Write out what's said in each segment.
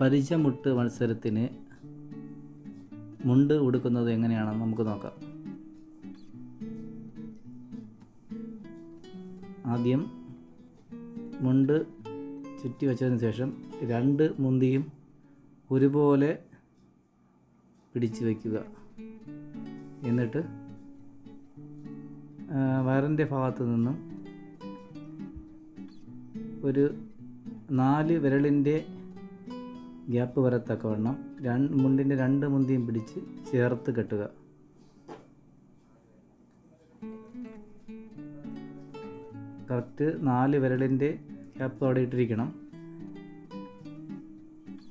പരിചമുട്ട് മത്സരത്തിന് മുണ്ട് ഉടുക്കുന്നത് എങ്ങനെയാണെന്ന് നമുക്ക് നോക്കാം. ആദ്യം മുണ്ട് ചുറ്റി വച്ചതിന് ശേഷം രണ്ട് മുന്തിയും ഒരുപോലെ പിടിച്ച് വയ്ക്കുക. എന്നിട്ട് വയറിൻ്റെ ഭാഗത്തു നിന്നും ഒരു 4 വിരലിൻ്റെ ഗ്യാപ്പ് വരത്തക്കവണ്ണം മുണ്ടിൻ്റെ 2 മുന്തിയും പിടിച്ച് ചേർത്ത് കെട്ടുക. കറക്റ്റ് 4 വിരലിൻ്റെ ഗ്യാപ്പ് അവിടെ ഇട്ടിരിക്കണം.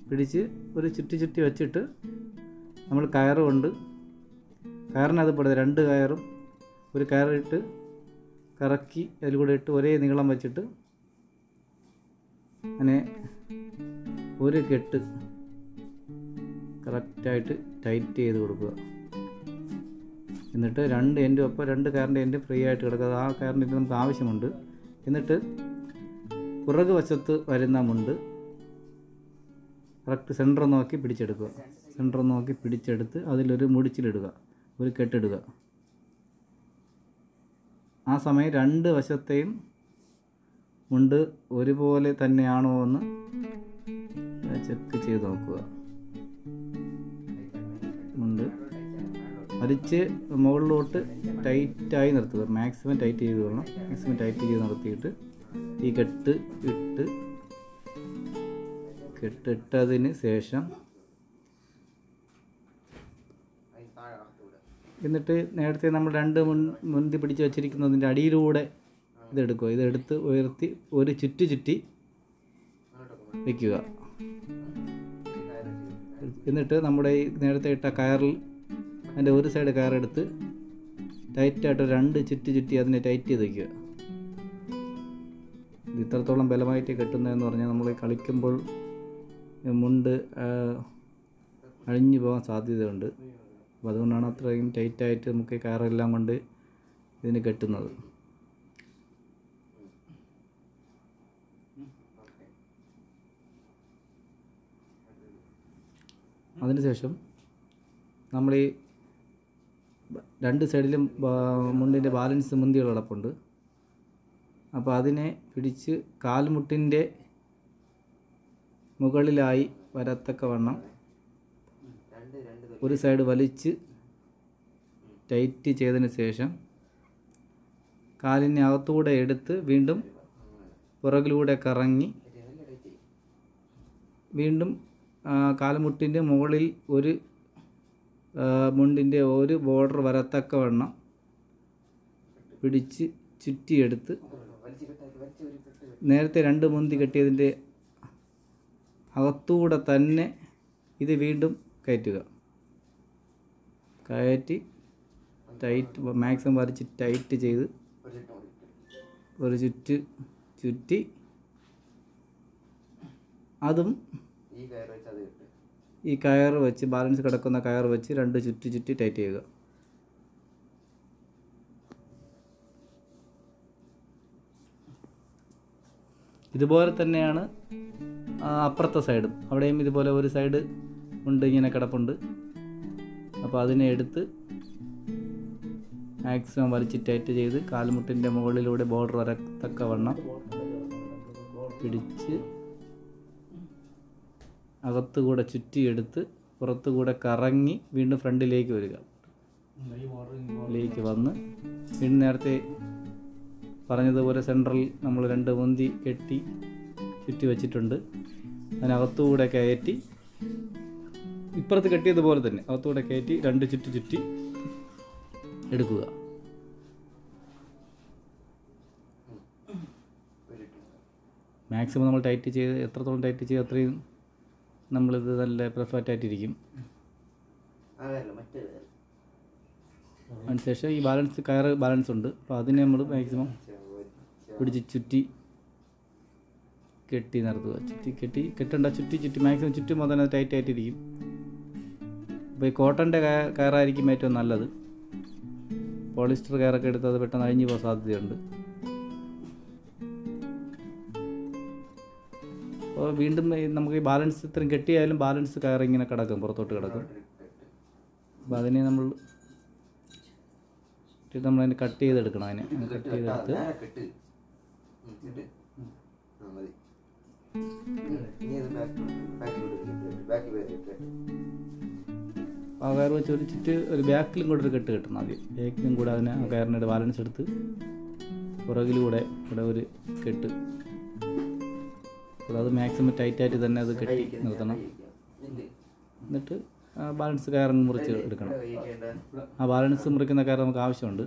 പിടിച്ച് ഒരു ചുറ്റി വച്ചിട്ട് നമ്മൾ കയറ് കൊണ്ട് കയറിനത് പെടുന്നത് 2 കയറും ഒരു കയറിട്ട് കറക്കി അതിൽ കൂടെ ഇട്ട് ഒരേ നീളം വെച്ചിട്ട് അങ്ങനെ ഒരു കെട്ട് കറക്റ്റായിട്ട് ടൈറ്റ് ചെയ്ത് കൊടുക്കുക. എന്നിട്ട് 2 എൻഡും അപ്പോൾ 2 കയറിൻ്റെ എൻഡ് ഫ്രീ ആയിട്ട് കിടക്കുക. ആ കയറിൻ്റെ എൻഡ് നമുക്ക് ആവശ്യമുണ്ട്. എന്നിട്ട് പുറകു വശത്ത് വരുന്ന മുണ്ട് കറക്റ്റ് സെൻറ്റർ നോക്കി പിടിച്ചെടുക്കുക. സെൻറ്റർ നോക്കി പിടിച്ചെടുത്ത് അതിലൊരു മുടിച്ചിലിടുക, ഒരു കെട്ടിടുക. ആ സമയം 2 വശത്തെയും മുണ്ട് ഒരുപോലെ തന്നെയാണോ എന്ന് ചെക്ക് ചെയ്ത് നോക്കുക. മുണ്ട് വലിച്ച് മുകളിലോട്ട് ടൈറ്റായി നിർത്തുക. മാക്സിമം ടൈറ്റ് ചെയ്ത് കൊള്ളണം. മാക്സിമം ടൈറ്റ് ചെയ്ത് നിർത്തിയിട്ട് ഈ കെട്ടിട്ടതിന് ശേഷം എന്നിട്ട് നേരത്തെ നമ്മൾ 2 മുന്തി പിടിച്ച് വച്ചിരിക്കുന്നതിൻ്റെ അടിയിലൂടെ ഇതെടുക്കുക. ഇതെടുത്ത് ഉയർത്തി ഒരു ചുറ്റി വയ്ക്കുക. എന്നിട്ട് നമ്മുടെ ഈ നേരത്തെ ഇട്ട കയറിൽ അതിൻ്റെ ഒരു സൈഡ് കയറെടുത്ത് ടൈറ്റായിട്ട് 2 ചുറ്റി അതിനെ ടൈറ്റ് ചെയ്ത് വയ്ക്കുക. ഇത് ഇത്രത്തോളം ബലമായിട്ട് കെട്ടുന്നതെന്ന് പറഞ്ഞാൽ നമ്മൾ കളിക്കുമ്പോൾ മുണ്ട് അഴിഞ്ഞു പോകാൻ സാധ്യതയുണ്ട്. അപ്പോൾ അതുകൊണ്ടാണ് അത്രയും ടൈറ്റായിട്ട് നമുക്ക് കയറെല്ലാം കൊണ്ട് ഇതിന് കെട്ടുന്നത്. അതിനുശേഷം നമ്മൾ ഈ 2 സൈഡിലും മുണ്ടിൻ്റെ ബാലൻസ് മുന്തികൾ കിടപ്പുണ്ട്. അപ്പോൾ അതിനെ പിടിച്ച് കാൽമുട്ടിൻ്റെ മുകളിലായി വരത്തക്കവണ്ണം ഒരു സൈഡ് വലിച്ച് ടൈറ്റ് ചെയ്തതിന് ശേഷം കാലിനെ അകത്തൂടെ എടുത്ത് വീണ്ടും പുറകിലൂടെ കറങ്ങി വീണ്ടും കാൽമുട്ടിൻ്റെ മുകളിൽ ഒരു മുണ്ടിൻ്റെ ഒരു ബോർഡർ വരത്തക്കവണ്ണം പിടിച്ച് ചുറ്റിയെടുത്ത് നേരത്തെ 2 മുന്തി കെട്ടിയതിൻ്റെ അകത്തൂടെ തന്നെ ഇത് വീണ്ടും കയറ്റി ടൈറ്റ് മാക്സിമം വരച്ച് ടൈറ്റ് ചെയ്ത് ഒരു ചുറ്റി അതും ഈ കയറ് വെച്ച് ബാലൻസ് കിടക്കുന്ന കയറ് വെച്ച് 2 ചുറ്റി ടൈറ്റ് ചെയ്യുക. ഇതുപോലെ തന്നെയാണ് അപ്പുറത്തെ സൈഡും. അവിടെയും ഇതുപോലെ ഒരു സൈഡ് ഉണ്ട് ഇങ്ങനെ കിടപ്പുണ്ട്. അപ്പോൾ അതിനെ എടുത്ത് മാക്സിമം വലിച്ച് ടൈറ്റ് ചെയ്ത് കാൽമുട്ടിൻ്റെ മുകളിലൂടെ ബോർഡർ വരത്തക്കവണ്ണം പിടിച്ച് അകത്തുകൂടെ ചുറ്റിയെടുത്ത് പുറത്തുകൂടെ കറങ്ങി വീണ്ടും ഫ്രണ്ടിലേക്ക് വരിക. വന്ന് വീണ്ടും നേരത്തെ പറഞ്ഞതുപോലെ സെൻട്രൽ നമ്മൾ 2 മുന്തി കെട്ടി ചുറ്റി വച്ചിട്ടുണ്ട്. അതിനകത്തുകൂടെ കയറ്റി ഇപ്പുറത്ത് കെട്ടിയതുപോലെ തന്നെ അകത്തുകൂടെ കയറ്റി 2 ചുറ്റി എടുക്കുക. മാക്സിമം നമ്മൾ ടൈറ്റ് ചെയ്ത് എത്രത്തോളം ടൈറ്റ് ചെയ്ത് അത്രയും നമ്മളിത് നല്ല പെർഫെക്റ്റ് ആയിട്ടിരിക്കും. അതിനുശേഷം ഈ കയറ് ബാലൻസ് ഉണ്ട്. അപ്പോൾ അതിനെ നമ്മൾ മാക്സിമം പിടിച്ച് ചുറ്റി കെട്ടി നിർത്തുക. കെട്ടേണ്ട ചുറ്റി മാക്സിമം ചുറ്റുമ്പോൾ തന്നെ ടൈറ്റ് ആയിട്ടിരിക്കും. അപ്പോൾ ഈ കോട്ടൻ്റെ കയറായിരിക്കും ഏറ്റവും നല്ലത്. പോളിസ്റ്റർ കയറൊക്കെ എടുത്ത് അത് പെട്ടെന്ന് അഴിഞ്ഞു പോകാൻ സാധ്യതയുണ്ട്. അപ്പോൾ വീണ്ടും നമുക്ക് ഈ ബാലൻസ് ഇത്രയും കെട്ടിയായാലും ബാലൻസ് കയറിങ്ങനെ കിടക്കും, പുറത്തോട്ട് കിടക്കും. അപ്പോൾ അതിനെ നമ്മളതിനെ കട്ട് ചെയ്തെടുക്കണം. അതിനെ കട്ട് ചെയ്തെടുത്ത് ആ കയർ വെച്ച് ഒരിച്ചിട്ട് ഒരു ബാക്കിലും കൂടെ ഒരു കെട്ട് കെട്ടണം. ആദ്യം ബാക്കിലും കൂടെ അതിനെ ആ കയറിൻ്റെ ബാലൻസ് എടുത്ത് പുറകിലൂടെ ഇവിടെ ഒരു കെട്ട്, അത് മാക്സിമം ടൈറ്റായിട്ട് തന്നെ അത് കെട്ടി നിർത്തണം. എന്നിട്ട് ബാലൻസ് കയറങ്ങ് മുറിച്ച് എടുക്കണം. ആ ബാലൻസ് മുറിക്കുന്ന കയർ നമുക്ക് ആവശ്യമുണ്ട്.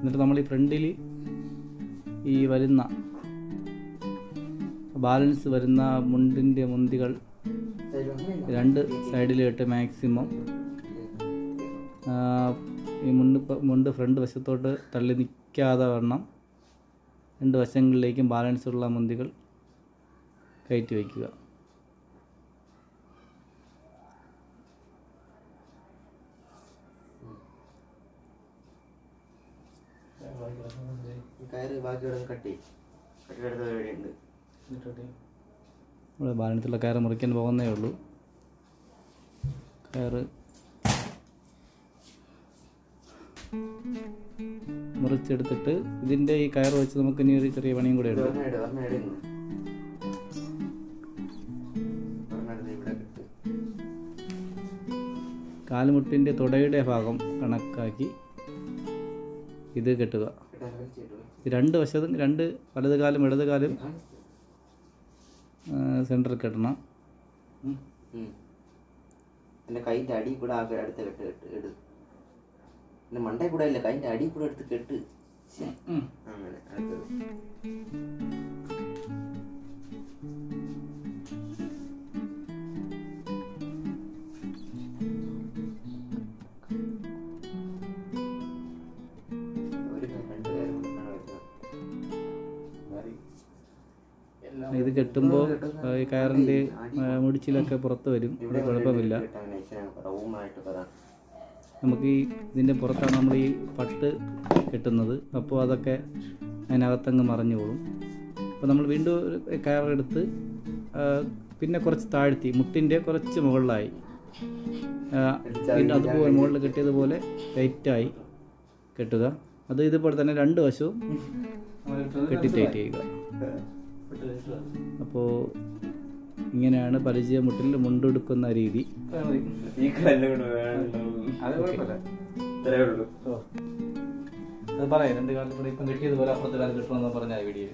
എന്നിട്ട് നമ്മൾ ഈ ഫ്രണ്ടിൽ ഈ വരുന്ന ബാലൻസ് വരുന്ന മുണ്ടിൻ്റെ മുന്തികൾ രണ്ട് സൈഡിലിട്ട് മാക്സിമം ഈ മുണ്ട് ഫ്രണ്ട് വശത്തോട്ട് തള്ളി നിൽക്കാതെ വണ്ണം രണ്ട് വശങ്ങളിലേക്കും ബാലൻസ് ഉള്ള മുന്തികൾ കയറ്റി വയ്ക്കുക. ഇവിടെ ബാലൻസുള്ള കയറ് മുറിക്കാൻ പോകുന്നേ ഉള്ളൂ. കയറ് മുറിച്ചെടുത്തിട്ട് ഇതിൻ്റെ ഈ കയറ് വെച്ച് നമുക്ക് ഇനി ഒരു ചെറിയ പണിയും കൂടെ ഉണ്ട്. കാലുമുട്ടിൻ്റെ തുടയുടെ ഭാഗം കണക്കാക്കി ഇത് കെട്ടുക. രണ്ട് വശത്തും രണ്ട് വലത് കാലും ഇടത് കാലും സെൻറ്ററിൽ കെട്ടണം. എൻ്റെ കൈൻ്റെ അടി കൂടെ അടുത്ത കെട്ട് എടു എൻ്റെ മണ്ടയിൽ കൂടെ അല്ല, കൈൻ്റെ അടി കൂടെ എടുത്ത് കെട്ട്. അങ്ങനെ അടുത്തത് ഇത് കെട്ടുമ്പോൾ ഈ കയറിൻ്റെ മുടിച്ചിലൊക്കെ പുറത്ത് വരും, അത് കുഴപ്പമില്ല. നമുക്ക് ഈ ഇതിൻ്റെ പുറത്താണ് നമ്മൾ ഈ പട്ട് കെട്ടുന്നത്, അപ്പോൾ അതൊക്കെ അതിനകത്തങ്ങ് മറിഞ്ഞോളും. അപ്പോൾ നമ്മൾ വീണ്ടും ഒരു കയറെടുത്ത് പിന്നെ കുറച്ച് താഴ്ത്തി മുട്ടിൻ്റെ കുറച്ച് മുകളിലായി വീണ്ടും അതുപോലെ മുകളിൽ കെട്ടിയതുപോലെ ടൈറ്റായി കെട്ടുക. അത് ഇതുപോലെ തന്നെ രണ്ട് വശവും കെട്ടി ടൈറ്റ് ചെയ്യുക. അപ്പോൾ ഇങ്ങനെയാണ് പരിചയമുട്ടിൽ മുണ്ടെടുക്കുന്ന രീതി. അത് പറയാം, രണ്ട് കാലം കൂടെ ഇപ്പം കിട്ടിയതുപോലെ അപ്പുറത്തെ കാലം കിട്ടണമെന്ന് പറഞ്ഞ വീഡിയോ.